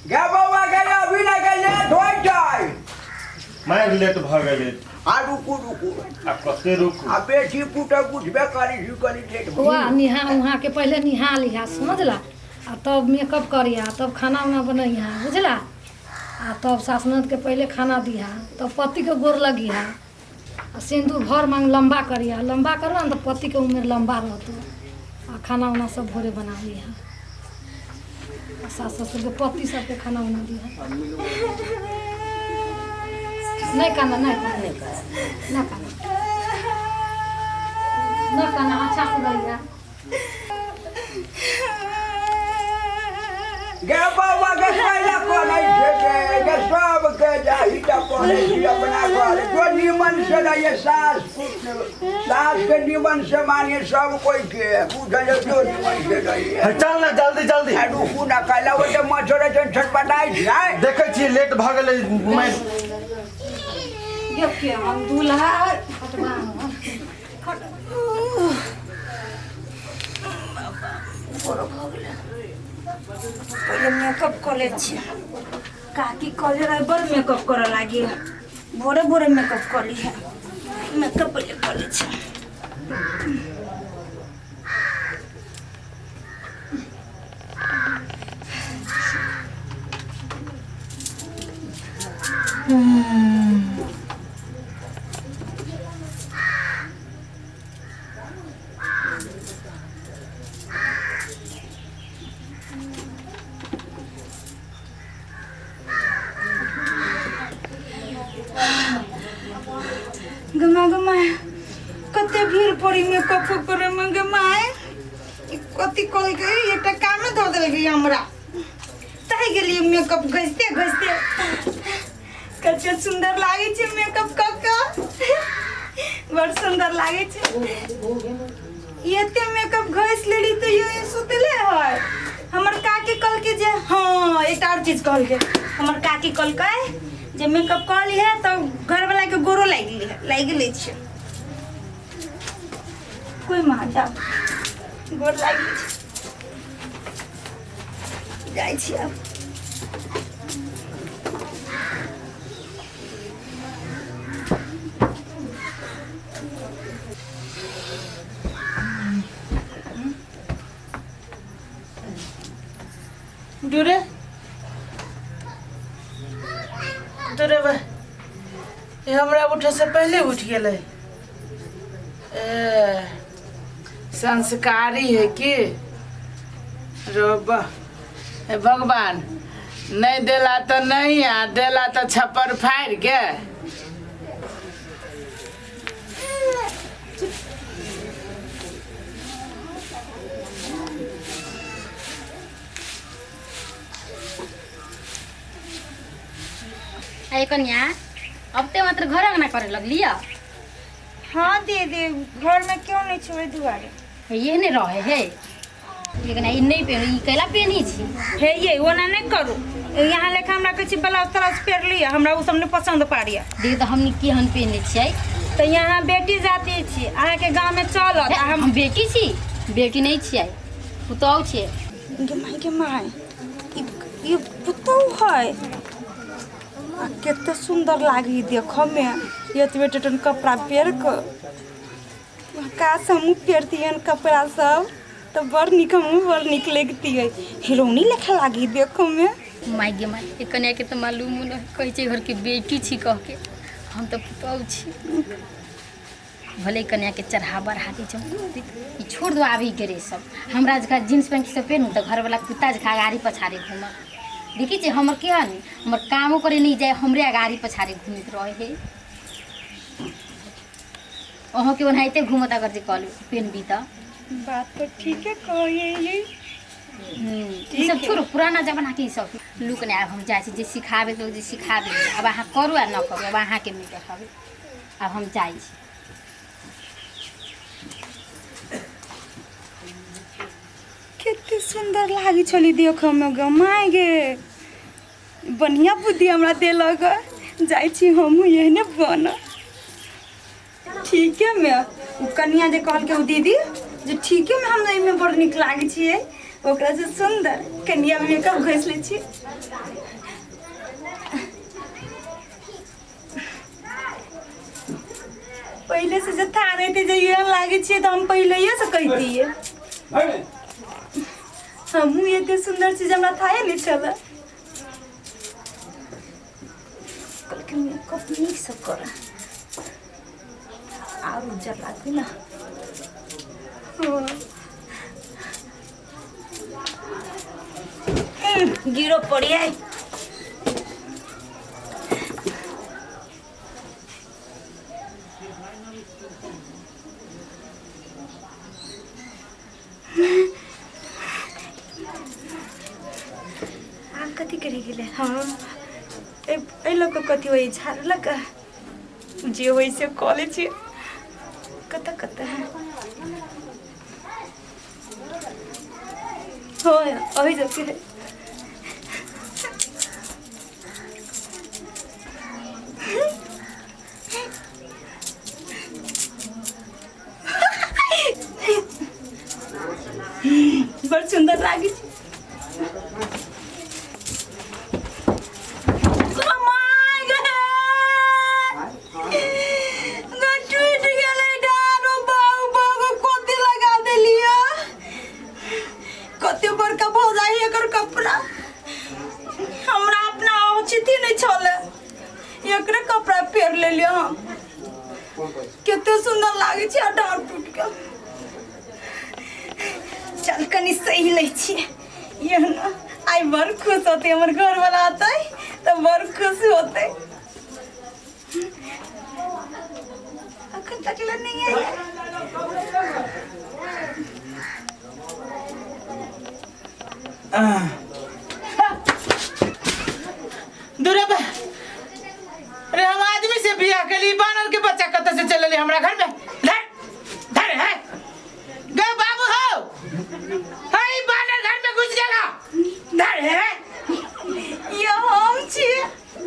गे बौआ गे अभी ना गे लेट हो जाए। मैं लेट भ गेले। आ रुकू रुकू आ कते रुकू? आ बेटी पुटे बुझबे करी जी करी लेट हो। हुआ निहा उहाँ के पहले निहा लिहा समझला आ तब मेकअप करिया तब खाना उना बनैया बुझला आ तब सासनद के पहले खाना दिया तब पति के गोर लगिया आ सिंदूर भर मांग लंबा करिया लंबा करवा न तो पति के उम्र लंबा रहतो आ खाना उना सब भोरे बना लिया सास ससुर के पति सबके खाना उना दिया। नहीं खाना नहीं खाना नहीं खाना ना खाना ना खाना अच्छा से लगिया। गे बौआ गे पहले कोने छे गे सब के जाही त कोने छी अपना घर तो निमन से रहिए सास के निमन से मानिए सब कोई के बुझल तो निमन से रहिए। चल ना जल्दी जल्दी। रुकू ना काला वो तो मछोरे जन छटपटाई जाए देखे छी लेट भ गेले। मैं ये के हम दूल्हा खटवा पहले मेकअप कर ले छी काकी कॉलेज रह बर मेकअप करे लागी भोरे भोरे मेकअप कर ली है मेकअप पहले कर ले छी। गमा गमा कते भीड़ पड़ी मेकअप करे में गमाए कति कल गई एकटा काम में धो देल गई हमरा ताई गेली मेकअप घसते घसते कते सुंदर लागे छे मेकअप काका बड़ सुंदर लागे छे एते मेकअप घस लेली तो ये सुतले है हमर काकी कल के जे हां एकटा और चीज कहल के हमर काकी कल के जे मेकअप कर ली है तो घर वाला के गोरो लाग ले छे कोई माता गोर लाग ले जाई छी अब दूरे दूरे बा ये हमरा उठे से पहले उठ गेले संस्कारी है कि रोबा हे भगवान नहीं देला तो नहीं आ देला तो छप्पर फाड़ के कन्या अब ते मात्र घर अंगना करे लगलिया। हाँ दीदी घर में क्यों नहीं छोड़े दुआरे ये नहीं रहे है लेकिन ई नहीं पहन ई कैला पहनी छी हे ये ओना नहीं करू यहाँ लेखा हमरा कहै ब्लाउज तरह पहन लिया हमरा उ सब नहीं पसंद पाड़िया देख तो हमनी की हन पहने छियै तो यहाँ बेटी जाती छी अहाँ के गांव में चलत हम बेटी छी बेटी नहीं छियै पुतौ छियै गे माय ये पुतौ है कितना सुंदर लागी देखो में ये तो बेटन कपड़ा पहन का समूह पहनती कपड़ा सब तो बड़ निक हम बड़ निक लगती है हिरोनी लेखा लागी देखो में माय गे माय एक कन्या के तो मालूम न कहै छै घर के बेटी छी कह के हम तो पुतौ छी भले कन्या के चढ़ावा हाथी छ ई छोड़ दो आबी करे सब हमरा जका जींस पैंट सब पहनू तो घर वाला कुत्ता जका गाड़ी पछाड़े घूम देखी जे हमर के हन हमर कामो करे नहीं जाए हमरे गाड़ी पछाड़े घूमत रहे है ओहो के ओनाइते घूमत अगर जे कहलू पेनबी त बात तो ठीक है कहिए ये ई सब छोड़ो पुराना जमाना के सब लुक ने अब हम जाय छी जे सिखाबे तो जे सिखा दे अब अहाँ करू आ न करू अब अहाँ के मिटे हबे अब हम जाय छी कितनी सुंदर लागी छली देखो में ग माय गे बढ़िया बुद्धि हमरा देलक जाय छी हम एहने बन ठीक है मैं कन्या जे कहल के दीदी जे ठीक है में हम में बड़ निक लागे छिए ओकरा से सुंदर कन्या मेकअप घस ले छी। पहले से जो था रहे थे जो ये लागे छे तो हम पहले ये से कहती है हम ये सुंदर चीज हमरा था नहीं चला कल के मेकअप नहीं सब कर और उज्जर लागे ना। गिरो पड़ी है कथी करी गेले। हाँ ए लोग कथी वही झाड़ लगा जे वही से कॉलेज कत कत है हो अभी जाके है बड़ सुंदर लागी कपड़ा पेर ले लिया हम कितने सुंदर लागे छे डार टूट के चल कनी सही ले छी ये ना आई बड़ खुश होते हमर घर वाला आता है तो बड़ खुश होते अखन तक ले नहीं है दुरब अरे हम आदमी से बियाह के लिए बानर के बच्चा कत से चले हमरा घर में धर धर है गए बाबू हो हाय बानर घर में घुस गेला धर है ये हम छी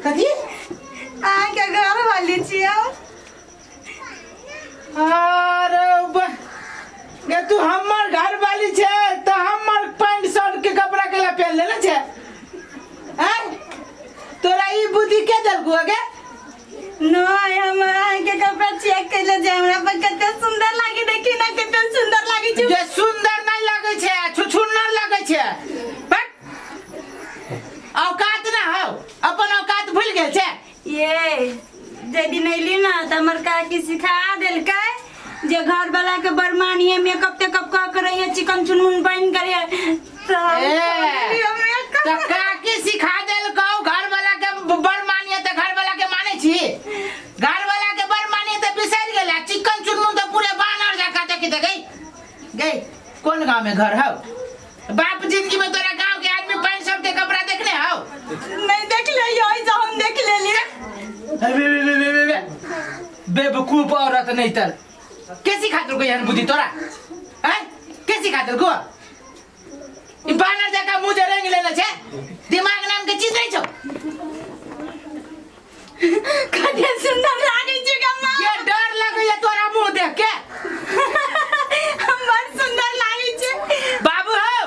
कथी आ के घर वाली छी अरे गे तू हमर घर वाली छे तो हमर पैंट शर्ट के कपड़ा के ला पहन लेना छे हैं तोरा ई बुद्धि के दलगु गे नहीं हम के कपड़ा चेक कर ले जे हमरा पर कितना सुंदर लागे देखी ना कितना सुंदर लागे छै जे सुंदर नहीं लागे छे छुछुन्नर लागे छे औकात ना हो अपन औकात भूल गेल छे ये जे दिन अइली ना त हमर काकी सिखा देलकै जे घर वाला के बरमानिए मेकअप टेकअप का करे है चिकन चुनमुन बन करे तो काकी सिखा देलकौ घर वाला के बरमानिए त घर वाला के माने छी घर वाला के बरमानिए त बिसर गेला चिकन चुनमुन तो पूरे बानर जका देखी त गई कौन गांव में घर हो बाप जिंदगी में तोरा गांव के आदमी पैंट शर्ट के कपड़ा देखने हो नहीं देख ले यही जो हम देख ले लिए बेवकूफ औरत नहीं तर कैसी खातिर को यार बुद्धि तोरा हैं कैसी खातिर को ई बानर जका मुंह रेंग लेना छे दिमाग नाम के चीज नहीं छो कते सुंदर लागे छै गम्मा ये डर लगे ये तोरा मुंह देख के हम बड़ सुंदर लागे छै बाबू हो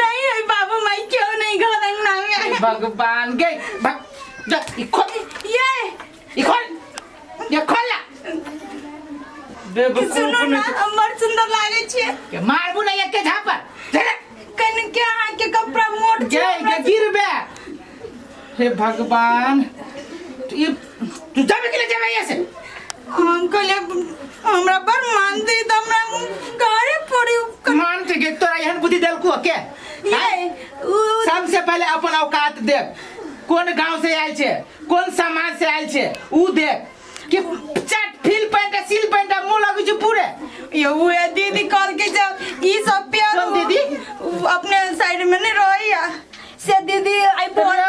नहीं है बाबू मैं क्यों नहीं घर अंगना में भगवान गई भग जा ई खोल ये खोल ला बेवकूफ सुनो ना हम बड़ सुंदर लागे छै के मारबू नहीं एक के झापर चल कन के हां के कपड़ा मोट जय के गिरबे हे भगवान तू जाबे के ले जाबे ऐसे अंकल हमरा पर मान दे त हमरा गाड़ी पड़ी मान के गे तोरा एहन बुद्धि देलकू के ये सबसे पहले अपन औकात देख कौन गांव से आयल छे कौन समाज से आयल छे ऊ देख कि चट फील पैंट सील पैंट मुंह लगै छै पूरे ये वो दीदी कॉल के जब ई सब प्यार कौन दीदी अपने साइड में नहीं रहिया से दीदी आई बोल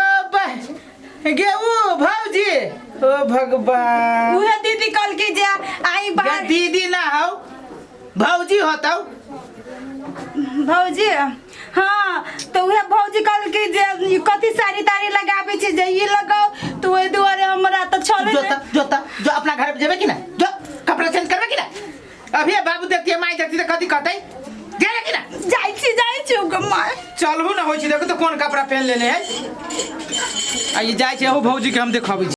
गे ऊ भौजी ओ भगवान वो दीदी कॉल के जा आई बाहर दीदी ना हो भौजी होतौ भौजी हाँ तो वह भौजी कल के जे कथी साड़ी ताड़ी लगाबे छै जे ये लगाओ तो ओइ दुआरे हमरा त छले जो अपना घर पे जेबे कि ना जो कपड़ा चेंज करबे कि ना अभी बाबू देखतिए माई देखती त कथी कहतै गेले कि ना जाइ छी ओकर माय चलबू ना होइ छै देखो तो कोन कपड़ा पहन लेले है आ ई जाइ छै ओ भौजी के हम देखाबै छी